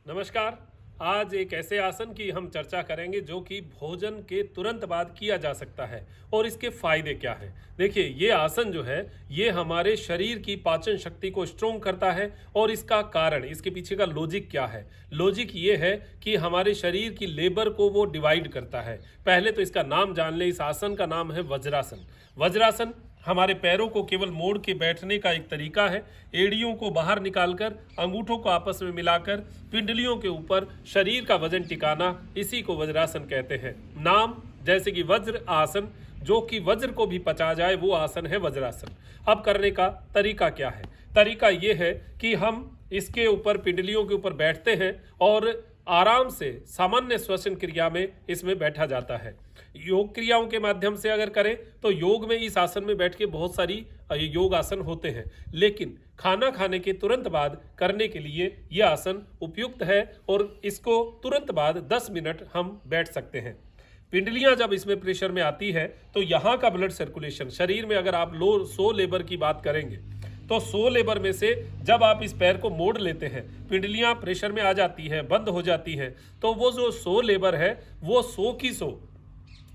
नमस्कार। आज एक ऐसे आसन की हम चर्चा करेंगे जो कि भोजन के तुरंत बाद किया जा सकता है और इसके फायदे क्या हैं। देखिए, ये आसन जो है ये हमारे शरीर की पाचन शक्ति को स्ट्रोंग करता है और इसका कारण, इसके पीछे का लॉजिक क्या है। लॉजिक ये है कि हमारे शरीर की लेबर को वो डिवाइड करता है। पहले तो इसका नाम जान लें। इस आसन का नाम है वज्रासन। वज्रासन हमारे पैरों को केवल मोड़ के बैठने का एक तरीका है। एड़ियों को बाहर निकालकर, अंगूठों को आपस में मिलाकर, पिंडलियों के ऊपर शरीर का वजन टिकाना, इसी को वज्रासन कहते हैं। नाम जैसे कि वज्र आसन, जो कि वज्र को भी पचा जाए, वो आसन है वज्रासन। अब करने का तरीका क्या है? तरीका ये है कि हम इसके ऊपर, पिंडलियों के ऊपर बैठते हैं और आराम से सामान्य श्वसन क्रिया में इसमें बैठा जाता है। योग क्रियाओं के माध्यम से अगर करें तो योग में इस आसन में बैठ के बहुत सारी योग आसन होते हैं, लेकिन खाना खाने के तुरंत बाद करने के लिए यह आसन उपयुक्त है और इसको तुरंत बाद 10 मिनट हम बैठ सकते हैं। पिंडलियां जब इसमें प्रेशर में आती है तो यहाँ का ब्लड सर्कुलेशन शरीर में, अगर आप लो 100 लेबर की बात करेंगे तो 100 लेबर में से जब आप इस पैर को मोड़ लेते हैं, पिंडलियां प्रेशर में आ जाती हैं, बंद हो जाती हैं, तो वो जो 100 लेबर है वो 100 की 100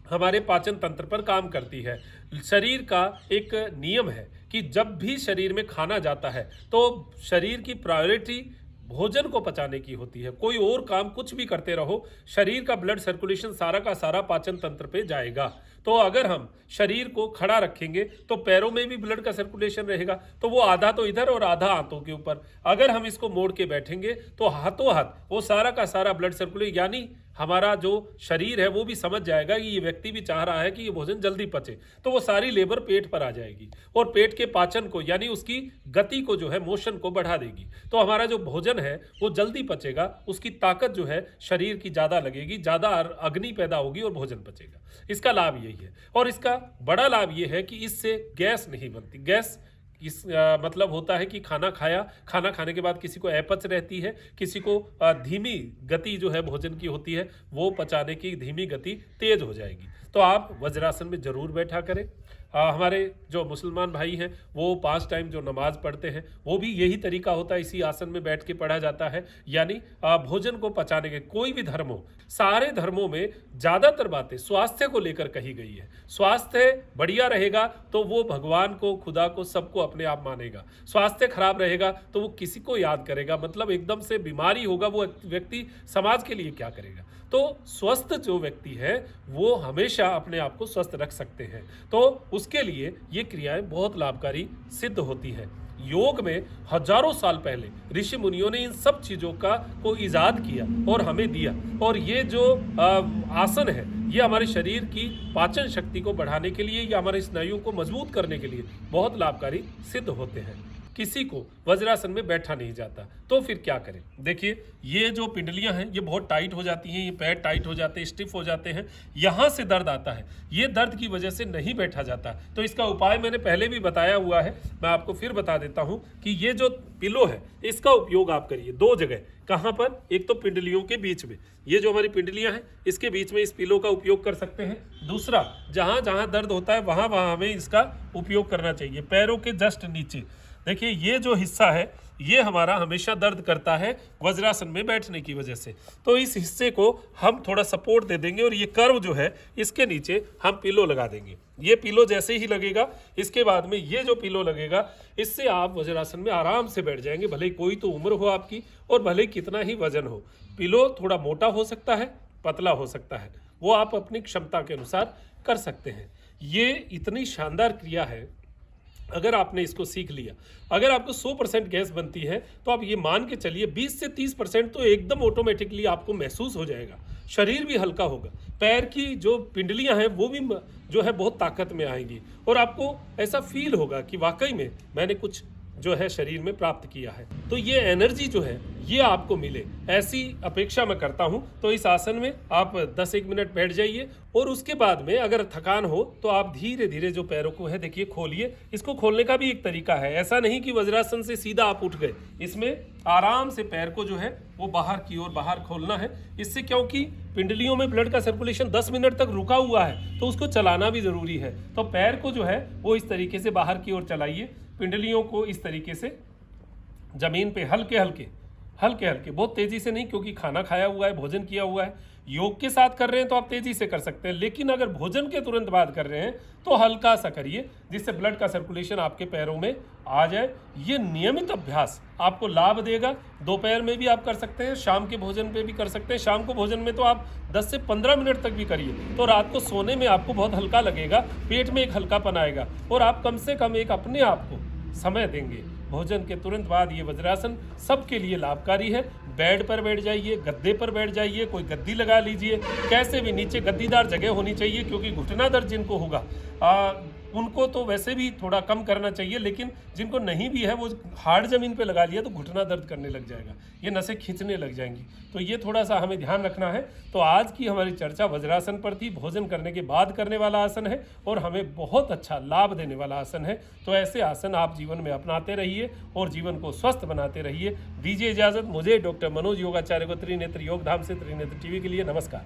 हमारे पाचन तंत्र पर काम करती है। शरीर का एक नियम है कि जब भी शरीर में खाना जाता है तो शरीर की प्रायोरिटी भोजन को पचाने की होती है। कोई और काम कुछ भी करते रहो, शरीर का ब्लड सर्कुलेशन सारा का सारा पाचन तंत्र पे जाएगा। तो अगर हम शरीर को खड़ा रखेंगे तो पैरों में भी ब्लड का सर्कुलेशन रहेगा, तो वो आधा तो इधर और आधा हाथों के ऊपर। अगर हम इसको मोड़ के बैठेंगे तो हाथों हाथ वो सारा का सारा ब्लड सर्कुलेशन, यानी हमारा जो शरीर है वो भी समझ जाएगा कि ये व्यक्ति भी चाह रहा है कि ये भोजन जल्दी पचे, तो वो सारी लेबर पेट पर आ जाएगी और पेट के पाचन को, यानी उसकी गति को, जो है मोशन को बढ़ा देगी। तो हमारा जो भोजन है वो जल्दी पचेगा, उसकी ताकत जो है शरीर की ज़्यादा लगेगी, ज़्यादा अग्नि पैदा होगी और भोजन पचेगा। इसका लाभ यही है। और इसका बड़ा लाभ ये है कि इससे गैस नहीं बनती। गैस मतलब होता है कि खाना खाने के बाद किसी को अपच रहती है, किसी को धीमी गति जो है भोजन की होती है, वो पचाने की धीमी गति तेज हो जाएगी। तो आप वज्रासन में जरूर बैठा करें। हमारे जो मुसलमान भाई हैं वो 5 टाइम जो नमाज पढ़ते हैं वो भी यही तरीका होता है, इसी आसन में बैठ के पढ़ा जाता है। यानी भोजन को पचाने के, कोई भी धर्म हो, सारे धर्मों में ज़्यादातर बातें स्वास्थ्य को लेकर कही गई है। स्वास्थ्य बढ़िया रहेगा तो वो भगवान को, खुदा को, सबको अपने आप मानेगा। स्वास्थ्य खराब रहेगा तो वो किसी को याद करेगा, मतलब एकदम से बीमारी होगा वो व्यक्ति, समाज के लिए क्या करेगा। तो स्वस्थ जो व्यक्ति है वो हमेशा अपने आप को स्वस्थ रख सकते हैं, तो उसके लिए ये क्रियाएं बहुत लाभकारी सिद्ध होती है। योग में हजारों साल पहले ऋषि मुनियों ने इन सब चीज़ों को ईजाद किया और हमें दिया। और ये जो आसन है ये हमारे शरीर की पाचन शक्ति को बढ़ाने के लिए या हमारे स्नायुओं को मजबूत करने के लिए बहुत लाभकारी सिद्ध होते हैं। किसी को वज्रासन में बैठा नहीं जाता तो फिर क्या करें? देखिए, ये जो पिंडलियां हैं ये बहुत टाइट हो जाती हैं, ये पैर टाइट हो जाते हैं, स्टिफ हो जाते हैं, यहाँ से दर्द आता है। ये दर्द की वजह से नहीं बैठा जाता। तो इसका उपाय मैंने पहले भी बताया हुआ है, मैं आपको फिर बता देता हूँ कि ये जो पिलो है इसका उपयोग आप करिए 2 जगह। कहाँ पर? एक तो पिंडलियों के बीच में, ये जो हमारी पिंडलियां हैं इसके बीच में इस पिलो का उपयोग कर सकते हैं। दूसरा, जहाँ जहाँ दर्द होता है वहाँ वहाँ हमें इसका उपयोग करना चाहिए। पैरों के जस्ट नीचे देखिए, ये जो हिस्सा है ये हमारा हमेशा दर्द करता है वज्रासन में बैठने की वजह से। तो इस हिस्से को हम थोड़ा सपोर्ट दे देंगे और ये कर्व जो है इसके नीचे हम पिलो लगा देंगे। ये पिलो जैसे ही लगेगा, इसके बाद में ये जो पिलो लगेगा, इससे आप वज्रासन में आराम से बैठ जाएंगे। भले कोई तो उम्र हो आपकी और भले कितना ही वजन हो। पिलो थोड़ा मोटा हो सकता है, पतला हो सकता है, वो आप अपनी क्षमता के अनुसार कर सकते हैं। ये इतनी शानदार क्रिया है, अगर आपने इसको सीख लिया, अगर आपको 100% गैस बनती है तो आप ये मान के चलिए 20 से 30% तो एकदम ऑटोमेटिकली आपको महसूस हो जाएगा। शरीर भी हल्का होगा, पैर की जो पिंडलियां हैं वो भी जो है बहुत ताकत में आएंगी और आपको ऐसा फील होगा कि वाकई में मैंने कुछ जो है शरीर में प्राप्त किया है। तो ये एनर्जी जो है ये आपको मिले, ऐसी अपेक्षा मैं करता हूँ। तो इस आसन में आप 10-1 मिनट बैठ जाइए और उसके बाद में अगर थकान हो तो आप धीरे धीरे जो पैरों को है देखिए खोलिए। इसको खोलने का भी एक तरीका है, ऐसा नहीं कि वज्रासन से सीधा आप उठ गए। इसमें आराम से पैर को जो है वो बाहर की ओर बाहर खोलना है। इससे क्योंकि पिंडलियों में ब्लड का सर्कुलेशन 10 मिनट तक रुका हुआ है तो उसको चलाना भी जरूरी है। तो पैर को जो है वो इस तरीके से बाहर की ओर चलाइए, पिंडलियों को इस तरीके से जमीन पे हल्के हल्के हल्के हल्के, बहुत तेजी से नहीं, क्योंकि खाना खाया हुआ है, भोजन किया हुआ है। योग के साथ कर रहे हैं तो आप तेजी से कर सकते हैं, लेकिन अगर भोजन के तुरंत बाद कर रहे हैं तो हल्का सा करिए, जिससे ब्लड का सर्कुलेशन आपके पैरों में आ जाए। ये नियमित अभ्यास आपको लाभ देगा। दोपहर में भी आप कर सकते हैं, शाम के भोजन पे भी कर सकते हैं। शाम को भोजन में तो आप 10 से 15 मिनट तक भी करिए, तो रात को सोने में आपको बहुत हल्का लगेगा, पेट में एक हल्कापन आएगा और आप कम से कम एक अपने आप को समय देंगे। भोजन के तुरंत बाद ये वज्रासन सबके लिए लाभकारी है। बेड पर बैठ जाइए, गद्दे पर बैठ जाइए, कोई गद्दी लगा लीजिए, कैसे भी नीचे गद्दीदार जगह होनी चाहिए, क्योंकि घुटना दर्द जिनको होगा उनको तो वैसे भी थोड़ा कम करना चाहिए, लेकिन जिनको नहीं भी है वो हार्ड ज़मीन पे लगा लिया तो घुटना दर्द करने लग जाएगा, ये नसें खींचने लग जाएंगी, तो ये थोड़ा सा हमें ध्यान रखना है। तो आज की हमारी चर्चा वज्रासन पर थी। भोजन करने के बाद करने वाला आसन है और हमें बहुत अच्छा लाभ देने वाला आसन है। तो ऐसे आसन आप जीवन में अपनाते रहिए और जीवन को स्वस्थ बनाते रहिए। दीजिए इजाज़त मुझे, डॉक्टर मनोज योगाचार्य को, त्रिनेत्र योग धाम से, त्रिनेत्र टीवी के लिए नमस्कार।